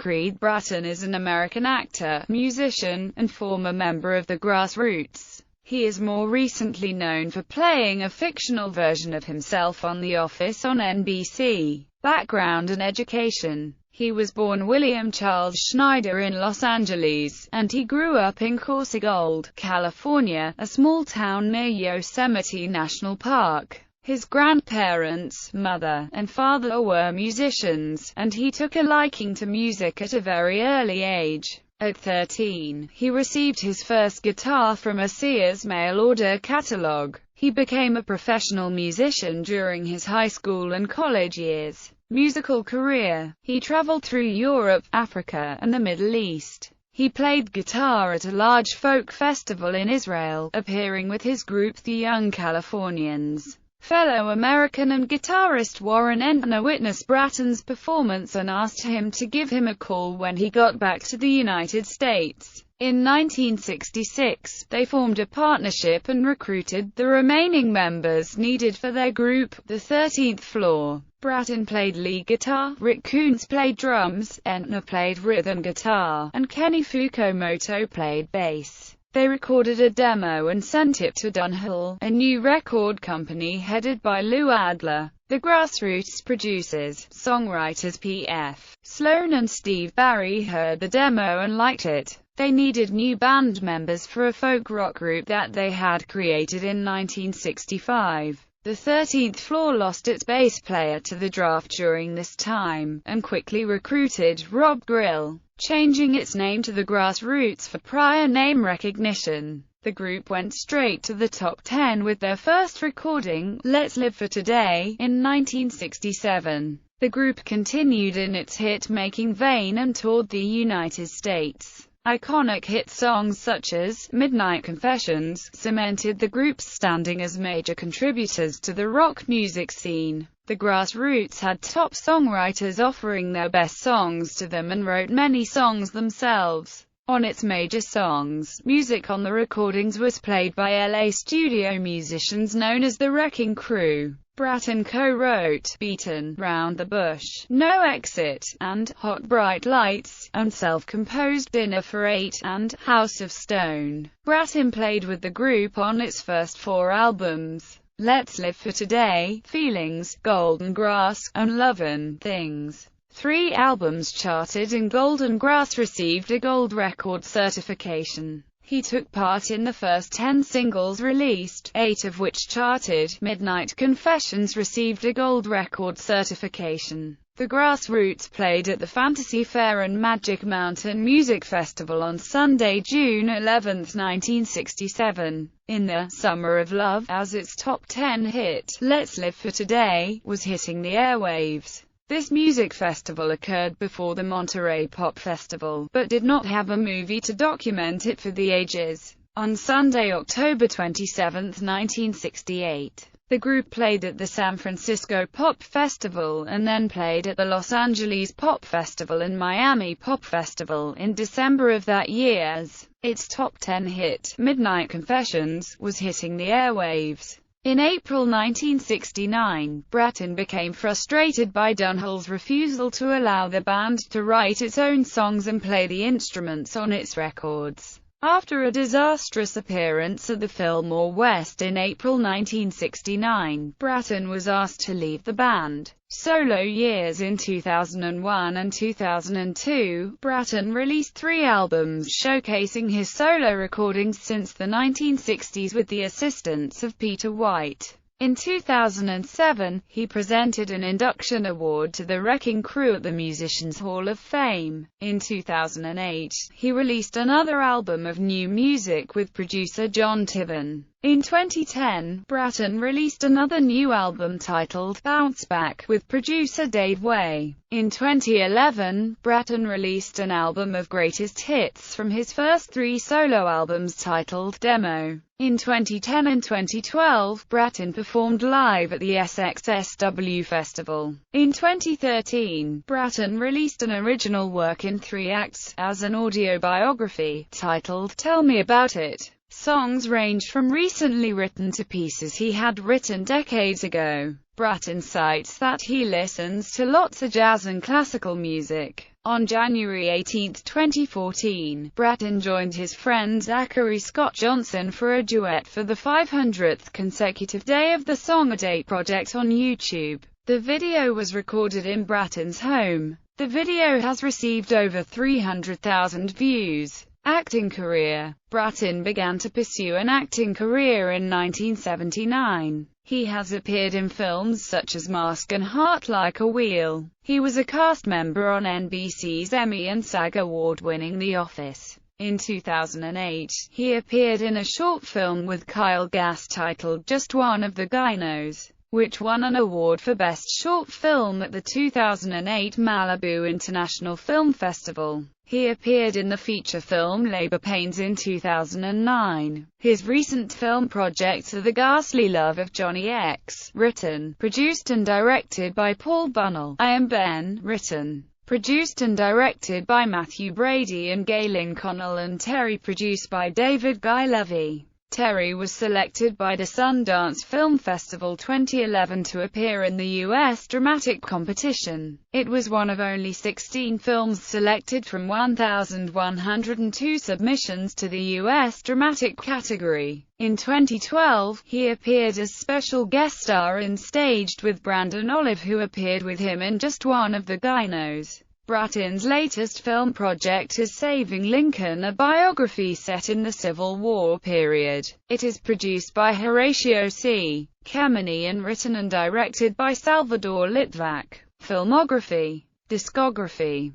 Creed. Bratton is an American actor, musician, and former member of the Grassroots. He is more recently known for playing a fictional version of himself on The Office on NBC. Background and education. He was born William Charles Schneider in Los Angeles, and he grew up in Coursey Gold, California, a small town near Yosemite National Park. His grandparents, mother, and father were musicians, and he took a liking to music at a very early age. At 13, he received his first guitar from a Sears mail-order catalog. He became a professional musician during his high school and college years. Musical career. He traveled through Europe, Africa, and the Middle East. He played guitar at a large folk festival in Israel, appearing with his group the Young Californians. Fellow American and guitarist Warren Entner witnessed Bratton's performance and asked him to give him a call when he got back to the United States. In 1966, they formed a partnership and recruited the remaining members needed for their group, the 13th Floor. Bratton played lead guitar, Rick Koontz played drums, Entner played rhythm guitar, and Kenny Fukumoto played bass. They recorded a demo and sent it to Dunhill, a new record company headed by Lou Adler. The Grassroots producers, songwriters P.F. Sloan and Steve Barry heard the demo and liked it. They needed new band members for a folk rock group that they had created in 1965. The 13th Floor lost its bass player to the draft during this time, and quickly recruited Rob Grill, changing its name to the Grassroots for prior name recognition. The group went straight to the top 10 with their first recording, Let's Live for Today, in 1967. The group continued in its hit-making vein and toured the United States. Iconic hit songs such as Midnight Confessions cemented the group's standing as major contributors to the rock music scene. The Grassroots had top songwriters offering their best songs to them and wrote many songs themselves. On its major songs, music on the recordings was played by LA studio musicians known as the Wrecking Crew. Bratton co-wrote Beaten, Round the Bush, No Exit, and Hot Bright Lights, and self-composed Dinner for Eight and House of Stone. Bratton played with the group on its first 4 albums, Let's Live for Today, Feelings, Golden Grass, and Lovin' Things. 3 albums charted in Golden Grass received a gold record certification. He took part in the first 10 singles released, 8 of which charted. Midnight Confessions received a gold record certification. The Grassroots played at the Fantasy Fair and Magic Mountain Music Festival on Sunday, June 11, 1967. In the Summer of Love, as its top 10 hit, Let's Live for Today was hitting the airwaves. This music festival occurred before the Monterey Pop Festival, but did not have a movie to document it for the ages. On Sunday, October 27, 1968, the group played at the San Francisco Pop Festival and then played at the Los Angeles Pop Festival and Miami Pop Festival in December of that year as its top 10 hit, Midnight Confessions, was hitting the airwaves. In April 1969, Bratton became frustrated by Dunhill's refusal to allow the band to write its own songs and play the instruments on its records. After a disastrous appearance at the Fillmore West in April 1969, Bratton was asked to leave the band. Solo years. In 2001 and 2002, Bratton released 3 albums showcasing his solo recordings since the 1960s with the assistance of Peter White. In 2007, he presented an induction award to the Wrecking Crew at the Musicians Hall of Fame. In 2008, he released another album of new music with producer John Tiven. In 2010, Bratton released another new album titled Bounce Back with producer Dave Way. In 2011, Bratton released an album of greatest hits from his first 3 solo albums titled Demo. In 2010 and 2012, Bratton performed live at the SXSW Festival. In 2013, Bratton released an original work in 3 acts, as an audio biography, titled Tell Me About It. Songs ranged from recently written to pieces he had written decades ago. Bratton cites that he listens to lots of jazz and classical music. On January 18, 2014, Bratton joined his friend Zachary Scott Johnson for a duet for the 500th consecutive day of the Song A Day project on YouTube. The video was recorded in Bratton's home. The video has received over 300,000 views. Acting career. Bratton began to pursue an acting career in 1979. He has appeared in films such as Mask and Heart Like a Wheel. He was a cast member on NBC's Emmy and SAG award-winning The Office. In 2008, he appeared in a short film with Kyle Gass titled Just One of the Gynos, which won an award for Best Short Film at the 2008 Malibu International Film Festival. He appeared in the feature film Labor Pains in 2009. His recent film projects are The Ghastly Love of Johnny X, written, produced and directed by Paul Bunnell, I Am Ben, written, produced and directed by Matthew Brady and Galen Connell, and Terry, produced by David Guy Levy. Terry was selected by the Sundance Film Festival 2011 to appear in the U.S. dramatic competition. It was one of only 16 films selected from 1,102 submissions to the U.S. dramatic category. In 2012, he appeared as special guest star in Staged with Brandon Olive, who appeared with him in Just One of the Gynos. Bratton's latest film project is Saving Lincoln, a biography set in the Civil War period. It is produced by Horatio C. Kemeny and written and directed by Salvador Litvak. Filmography. Discography.